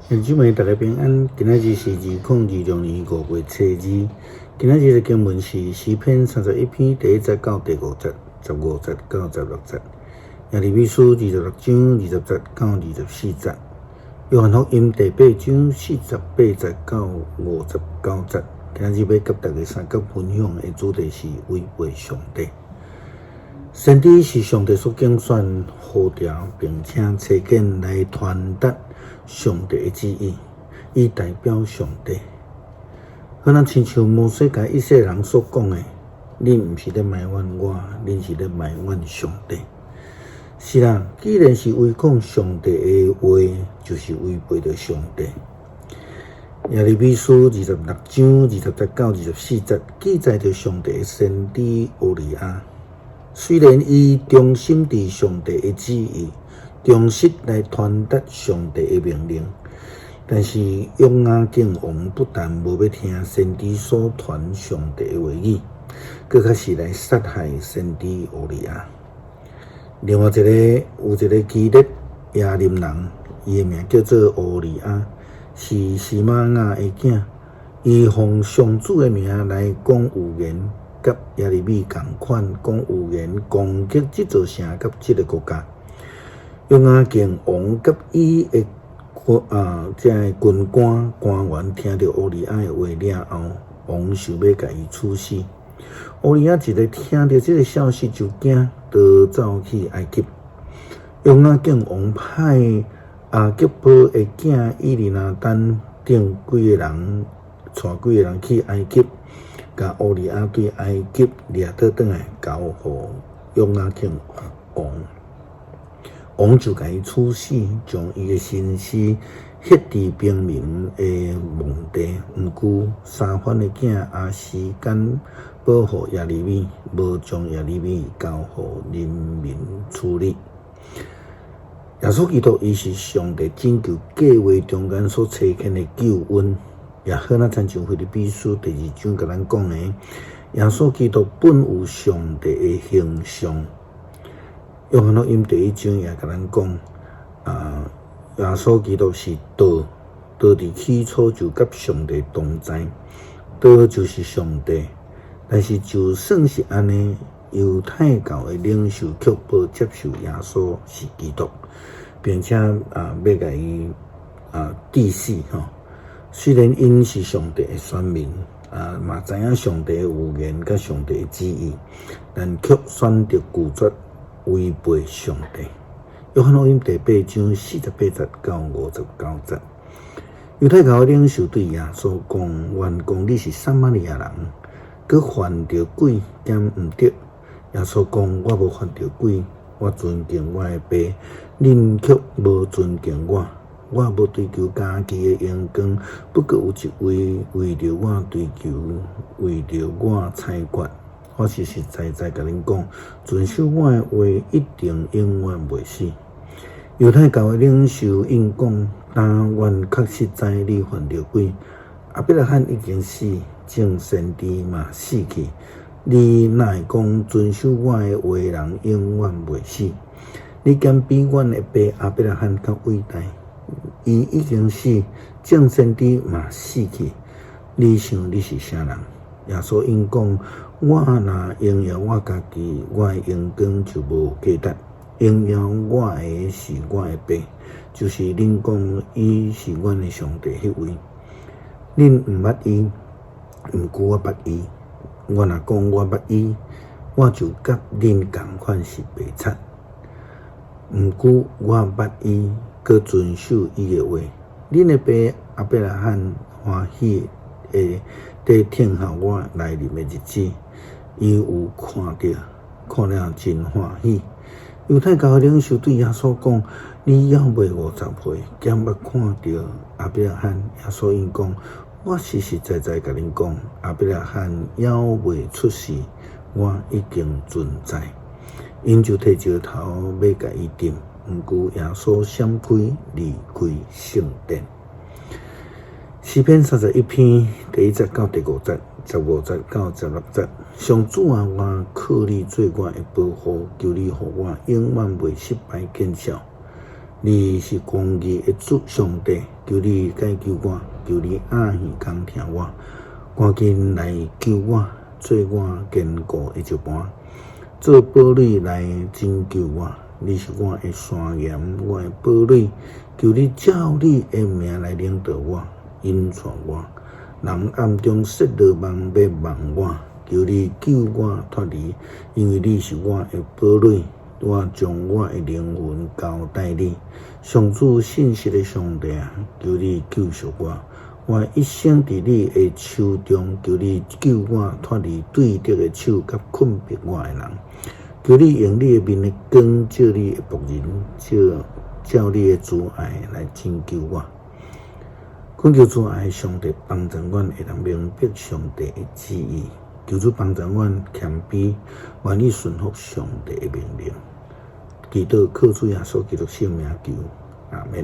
弟兄们，大家平安。今仔日是2026年5月初二。今仔日的经文是诗篇31篇第1节到第5节、15节到16节。耶利米书26章20节到24节。约翰福音第8章48节到59节。今仔日要甲大家三角分享的主题是违背上帝。先知是上帝所拣选呼召，并且差遣来传达上帝的旨意，以代表上帝。可能亲像摩西甲以色列人所讲的：“恁毋是咧埋怨我，恁是咧埋怨上帝。”是啦，既然是违抗上帝的话，就是违背着上帝。耶利米书26章20节到24节记载着上帝的先知乌利亚。虽然伊忠心伫上帝的旨意，忠实来传达上帝的命令，但是约雅敬王不但无要听先知所传上帝的话语，佫较是来杀害先知乌利亚。另外有一个基列亚林人，伊的名叫做乌利亚，是示玛雅的囝，伊奉上主的名来讲预言。甲耶利米同款讲预言，攻击这座城甲这个国家。约雅敬王甲伊的军官员听到乌利亚的话了后，王想要甲伊处死。乌利亚一个听到这个消息就惊，逃走去埃及。约雅敬王派吉波的囝伊利拿单带几个人去埃及。甲乌利亚对埃及掠倒转来，交互约雅敬王，王就甲伊处死，将伊的身尸ฮ็伫平民的墓地。毋过沙番的囝亚斯干保护耶利米，无将耶利米交互人民处理。耶稣基督伊是上帝拯救计划中间所差遣的救恩。也好，咱参像腓立比书第2章甲咱讲的，耶稣基督本有上帝的形象。约翰福音第1章也甲咱讲，耶稣基督是道，道伫起初就甲上帝同在，道就是上帝。但是就算是安尼，犹太教的领袖却无接受耶稣是基督，并且要甲伊治死吼。虽然因是上帝的选民，嘛知影上帝的预言甲上帝的旨意，但却选择拒绝违背上帝。约翰福音第8章48节到59节，犹太教的领袖对耶稣讲：“原讲你是撒玛利亚人，佮犯着鬼，兼毋得。”耶稣讲：“我无犯着鬼，我尊敬我的爸，恁却无尊敬我。我无追求家己的荣光，不过有一位为着我追求，为着我采掘。我实实在在甲恁讲，遵守我的话，一定永远袂死。”犹太教的领袖应讲：“但愿确实知你犯着鬼。亚伯拉罕已经死，众先知嘛死去，你哪会讲遵守我的话人永远袂死？你敢比阮的爸亚伯拉罕较伟大？伊已经死，众先知嘛死去。你想你是啥人？”耶稣应讲：“我若荣耀我家己，我的荣光就无价值。荣耀我的是我的爸，就是恁讲伊是阮的上帝迄位。恁毋捌伊，毋过我捌伊。我若讲我捌伊，我就甲恁同款是白贼。毋过我捌伊。”佮遵守伊的话，恁的爸亚伯拉罕欢喜的在听候我来临的日子，伊有看了真欢喜。犹太教的领袖对耶稣讲：“你还未50岁，兼捌看到亚伯拉罕？”耶稣应讲：“我实实在在甲恁讲，亚伯拉罕还未出世，我已经存在。”因就摕石头要甲伊钉。毋过耶稣闪开离开圣殿。诗篇31篇第1节到第5节、15节到16节。上主啊，我靠你做我的保护，求你互我永远袂失败见效。你是公义的主上帝，求你解救我，求你阿耳空听我，赶紧来救我，做我坚固的石盘，做堡垒来拯救我。你是我的山岩，我的堡垒，求你照你的名来领导我，引带我。人暗中设落网要网我，求你救我脱离，因为你是我的堡垒，我将我的灵魂交代你。上主信实的上帝啊，求你救赎我，我一生伫你的手中，求你救我脱离对敌的手甲困逼我的人。求你用你的面的光照你的仆人，照你的慈爱来拯救我。恳求慈爱上帝帮助阮会当明白上帝的旨意，求主帮助阮谦卑，愿意顺服上帝的命令。祈祷靠主耶稣基督圣名求，阿们。